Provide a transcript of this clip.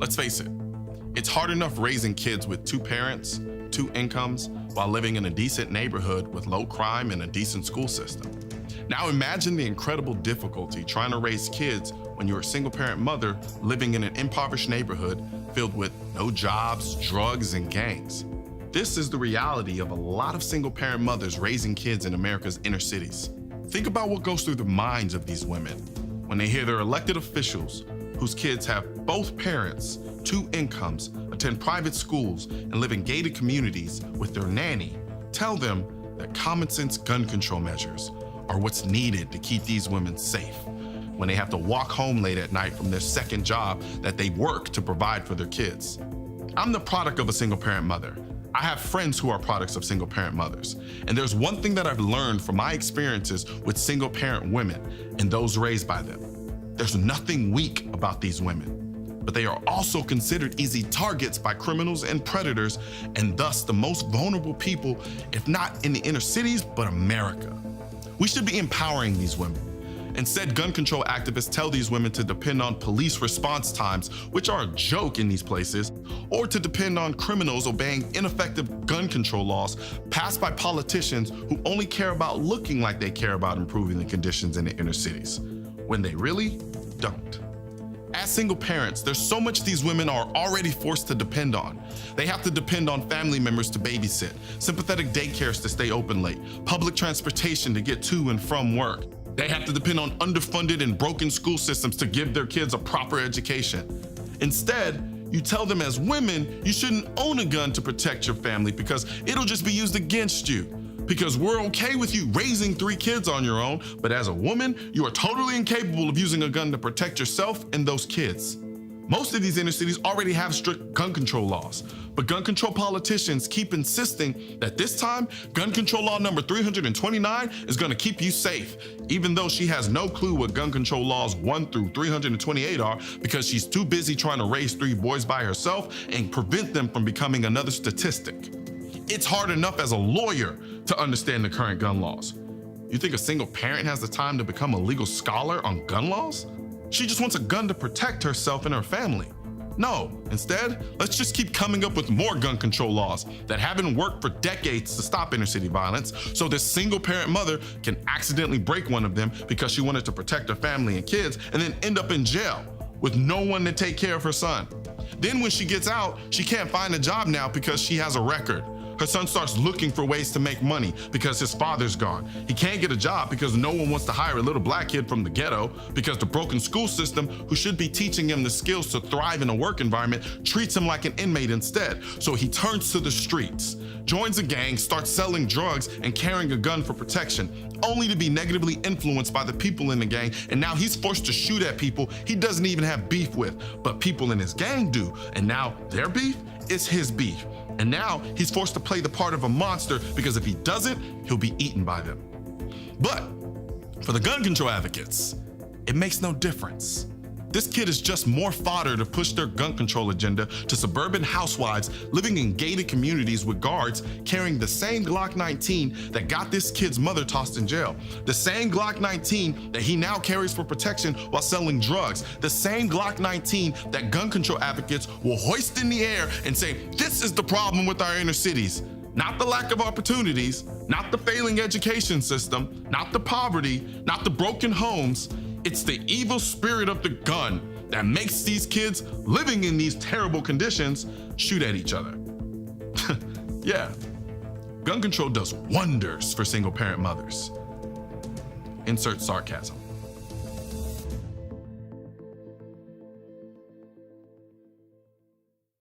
Let's face it, it's hard enough raising kids with two parents, two incomes, while living in a decent neighborhood with low crime and a decent school system. Now imagine the incredible difficulty trying to raise kids when you're a single-parent mother living in an impoverished neighborhood filled with no jobs, drugs, and gangs. This is the reality of a lot of single-parent mothers raising kids in America's inner cities. Think about what goes through the minds of these women when they hear their elected officials, whose kids have both parents, two incomes, attend private schools, and live in gated communities with their nanny, tell them that common sense gun control measures are what's needed to keep these women safe when they have to walk home late at night from their second job that they work to provide for their kids. I'm the product of a single-parent mother. I have friends who are products of single-parent mothers. And there's one thing that I've learned from my experiences with single-parent women and those raised by them. There's nothing weak about these women, but they are also considered easy targets by criminals and predators, and thus the most vulnerable people, if not in the inner cities, but America. We should be empowering these women. Instead, gun control activists tell these women to depend on police response times, which are a joke in these places, or to depend on criminals obeying ineffective gun control laws passed by politicians who only care about looking like they care about improving the conditions in the inner cities, when they really don't. As single parents, there's so much these women are already forced to depend on. They have to depend on family members to babysit, sympathetic daycares to stay open late, public transportation to get to and from work. They have to depend on underfunded and broken school systems to give their kids a proper education. Instead, you tell them as women, you shouldn't own a gun to protect your family because it'll just be used against you. Because we're okay with you raising 3 kids on your own, but as a woman, you are totally incapable of using a gun to protect yourself and those kids. Most of these inner cities already have strict gun control laws, but gun control politicians keep insisting that this time, gun control law number 329 is gonna keep you safe, even though she has no clue what gun control laws 1 through 328 are because she's too busy trying to raise 3 boys by herself and prevent them from becoming another statistic. It's hard enough as a lawyer to understand the current gun laws. You think a single parent has the time to become a legal scholar on gun laws? She just wants a gun to protect herself and her family. No, instead, let's just keep coming up with more gun control laws that haven't worked for decades to stop inner city violence, so this single parent mother can accidentally break one of them because she wanted to protect her family and kids and then end up in jail with no one to take care of her son. Then when she gets out, she can't find a job now because she has a record. Her son starts looking for ways to make money because his father's gone. He can't get a job because no one wants to hire a little black kid from the ghetto because the broken school system, who should be teaching him the skills to thrive in a work environment, treats him like an inmate instead. So he turns to the streets, joins a gang, starts selling drugs and carrying a gun for protection, only to be negatively influenced by the people in the gang, and now he's forced to shoot at people he doesn't even have beef with, but people in his gang do, and now their beef is his beef. And now he's forced to play the part of a monster because if he doesn't, he'll be eaten by them. But for the gun control advocates, it makes no difference. This kid is just more fodder to push their gun control agenda to suburban housewives living in gated communities with guards carrying the same Glock 19 that got this kid's mother tossed in jail. The same Glock 19 that he now carries for protection while selling drugs. The same Glock 19 that gun control advocates will hoist in the air and say, this is the problem with our inner cities. Not the lack of opportunities, not the failing education system, not the poverty, not the broken homes. It's the evil spirit of the gun that makes these kids living in these terrible conditions shoot at each other. Yeah, gun control does wonders for single-parent mothers. Insert sarcasm.